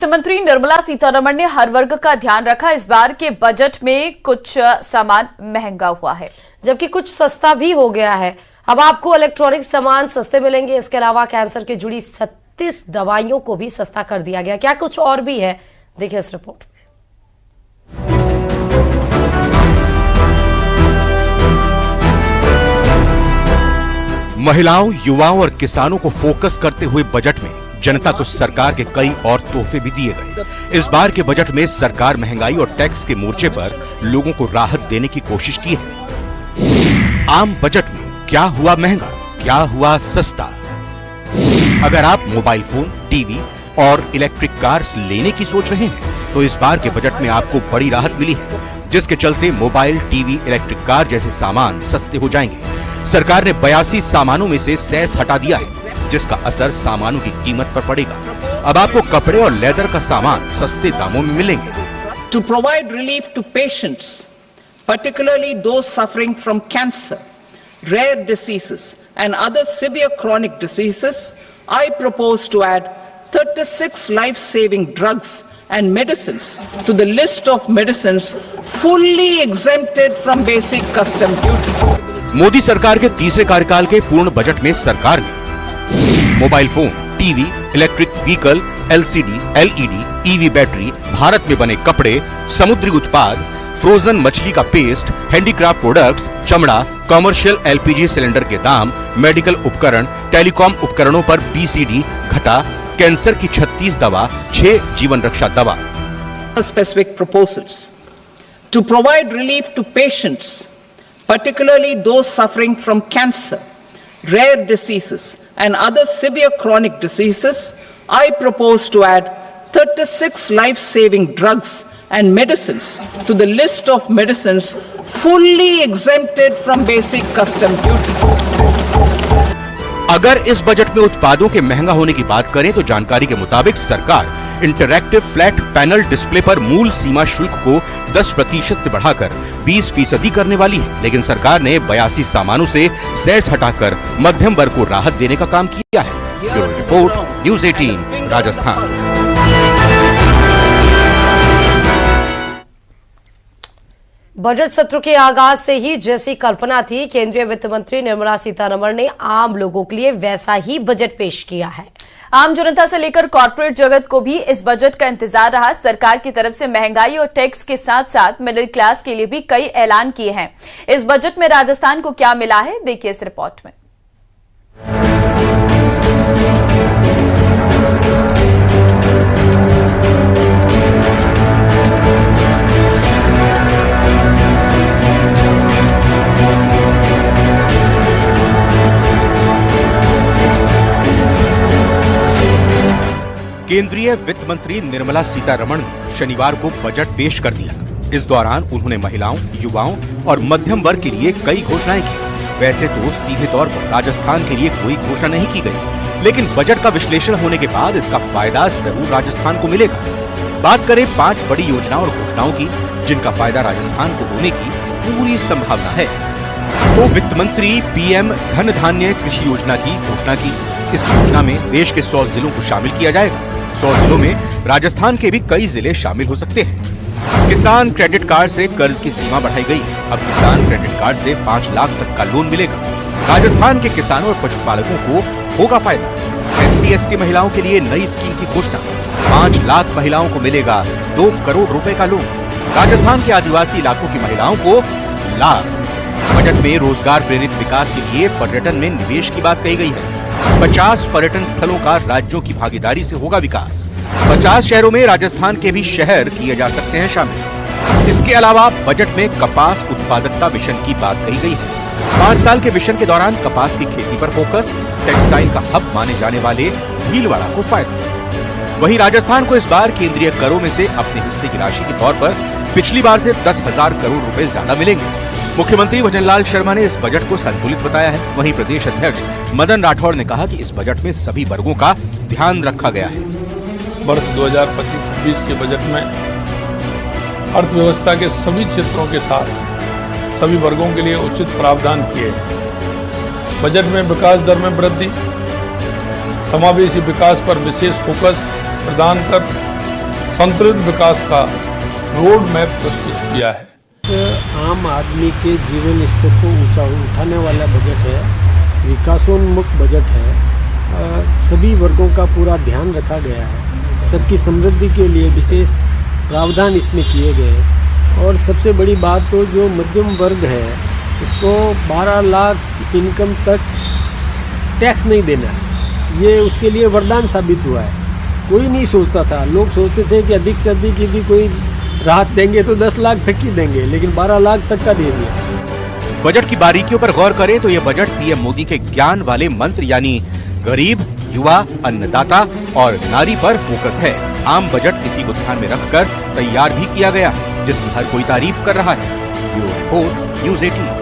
वित्त मंत्री निर्मला सीतारमण ने हर वर्ग का ध्यान रखा। इस बार के बजट में कुछ सामान महंगा हुआ है जबकि कुछ सस्ता भी हो गया है। अब आपको इलेक्ट्रॉनिक सामान सस्ते मिलेंगे। इसके अलावा कैंसर की जुड़ी 36 दवाइयों को भी सस्ता कर दिया गया। क्या कुछ और भी है, देखिए इस रिपोर्ट में। महिलाओं, युवाओं और किसानों को फोकस करते हुए बजट में जनता को सरकार के कई और तोहफे भी दिए गए। इस बार के बजट में सरकार महंगाई और टैक्स के मोर्चे पर लोगों को राहत देने की कोशिश की है। आम बजट में क्या हुआ महंगा, क्या हुआ सस्ता? अगर आप मोबाइल फोन, टीवी और इलेक्ट्रिक कार लेने की सोच रहे हैं तो इस बार के बजट में आपको बड़ी राहत मिली है, जिसके चलते मोबाइल, टीवी, इलेक्ट्रिक कार जैसे सामान सस्ते हो जाएंगे। सरकार ने 82 सामानों में से सेस हटा दिया है, जिसका असर सामानों की कीमत पर पड़ेगा। अब आपको कपड़े और लेदर का सामान सस्ते दामों में मिलेंगे। To provide relief to patients, particularly those suffering from cancer, rare diseases and other severe chronic diseases, I propose to add 36 life-saving drugs and medicines to the list of medicines fully exempted from basic custom duty. Modi सरकार के तीसरे कार्यकाल के पूर्ण budget में सरकार ने mobile phone, TV, electric vehicle, LCD, LED, EV battery, Bharat में बने कपड़े, समुद्री उत्पाद, फ्रोजन मछली का पेस्ट, हैंडीक्राफ्ट प्रोडक्ट्स, चमड़ा, कमर्शियल एलपीजी सिलेंडर के दाम, मेडिकल उपकरण, टेलीकॉम उपकरणों पर बीसीडी घटा, कैंसर की 36 दवा, 6 जीवन रक्षा दवा। Specific proposals to provide relief to patients, particularly those suffering from cancer, rare diseases and other severe chronic diseases, I propose to add 36 life-saving drugs and medicines to the list of medicines fully exempted from basic custom duty. अगर इस budget में उत्पादों के महंगा होने की बात करें तो जानकारी के मुताबिक सरकार इंटरैक्टिव फ्लैट पैनल डिस्प्ले पर मूल सीमा शुल्क को 10% से बढ़ाकर 20% करने वाली है, लेकिन सरकार ने 82 सामानों से सेस हटाकर मध्यम वर्ग को राहत देने का काम किया है। Bureau report, news 18, Rajasthan. Budget सत्र के आगाज से ही जैसी कल्पना थी, केंद्रीय वित्त मंत्री निर्मला सीतारमण ने आम लोगों के लिए वैसा ही बजट पेश किया है। आम जनता से लेकर कॉर्पोरेट जगत को भी इस बजट का इंतजार रहा। सरकार की तरफ से महंगाई और टैक्स के साथ साथ मिडिल क्लास के लिए भी कई ऐलान किए हैं। इस बजट में राजस्थान को क्या मिला है, देखिए इस रिपोर्ट में। केंद्रीय वित्त मंत्री निर्मला सीतारमण ने शनिवार को बजट पेश कर दिया। इस दौरान उन्होंने महिलाओं, युवाओं और मध्यम वर्ग के लिए कई घोषणाएं की। वैसे तो सीधे तौर पर राजस्थान के लिए कोई घोषणा नहीं की गई, लेकिन बजट का विश्लेषण होने के बाद इसका फायदा जरूर राजस्थान को मिलेगा। बात करें 5 बड़ी योजनाओं और घोषणाओं की, जिनका फायदा राजस्थान को होने की पूरी संभावना है। तो वित्त मंत्री पीएम धन धान्य कृषि योजना की घोषणा की। इस योजना में देश के 100 जिलों को शामिल किया जाएगा। 100 जिलों में राजस्थान के भी कई जिले शामिल हो सकते हैं। किसान क्रेडिट कार्ड से कर्ज की सीमा बढ़ाई गई। अब किसान क्रेडिट कार्ड से 5 लाख तक का लोन मिलेगा। राजस्थान के किसानों और पशुपालकों को होगा फायदा। SC/ST महिलाओं के लिए नई स्कीम की घोषणा। 5 लाख महिलाओं को मिलेगा 2 करोड़ रुपए का लोन। राजस्थान के आदिवासी इलाकों की महिलाओं को लाभ। बजट में रोजगार प्रेरित विकास के लिए पर्यटन में निवेश की बात कही गई है। 50 पर्यटन स्थलों का राज्यों की भागीदारी से होगा विकास। 50 शहरों में राजस्थान के भी शहर किए जा सकते हैं शामिल। इसके अलावा बजट में कपास उत्पादकता मिशन की बात कही गई है। 5 साल के मिशन के दौरान कपास की खेती पर फोकस। टेक्सटाइल का हब माने जाने वाले भीलवाड़ा को फायदा। वहीं राजस्थान को इस बार केंद्रीय करों में से अपने हिस्से की राशि के तौर पर पिछली बार से 10,000 करोड़ रुपए ज्यादा मिलेंगे। मुख्यमंत्री भजनलाल शर्मा ने इस बजट को संतुलित बताया है। वहीं प्रदेश अध्यक्ष मदन राठौड़ ने कहा कि इस बजट में सभी वर्गों का ध्यान रखा गया है। वर्ष 2025-26 के बजट में अर्थव्यवस्था के सभी क्षेत्रों के साथ सभी वर्गों के लिए उचित प्रावधान किए। बजट में विकास दर में वृद्धि, समावेशी विकास पर विशेष फोकस प्रदान कर संतुलित विकास का रोड मैप प्रस्तुत किया है। आम आदमी के जीवन स्तर को ऊंचा उठाने वाला बजट है, विकासोन्मुख बजट है। सभी वर्गों का पूरा ध्यान रखा गया है, सबकी समृद्धि के लिए विशेष प्रावधान इसमें किए गए। और सबसे बड़ी बात तो जो मध्यम वर्ग है उसको 12 लाख इनकम तक टैक्स नहीं देना है, ये उसके लिए वरदान साबित हुआ है। कोई नहीं सोचता था, लोग सोचते थे कि अधिक से अधिक यदि कोई राहत देंगे तो 10 लाख तक की देंगे, लेकिन 12 लाख तक का दे दिया। बजट की बारीकियों पर गौर करें तो यह बजट पीएम मोदी के ज्ञान वाले मंत्र यानी गरीब, युवा, अन्नदाता और नारी पर फोकस है। आम बजट इसी को ध्यान में रखकर तैयार भी किया गया, जिसकी हर कोई तारीफ कर रहा है। Bureau report, news 18।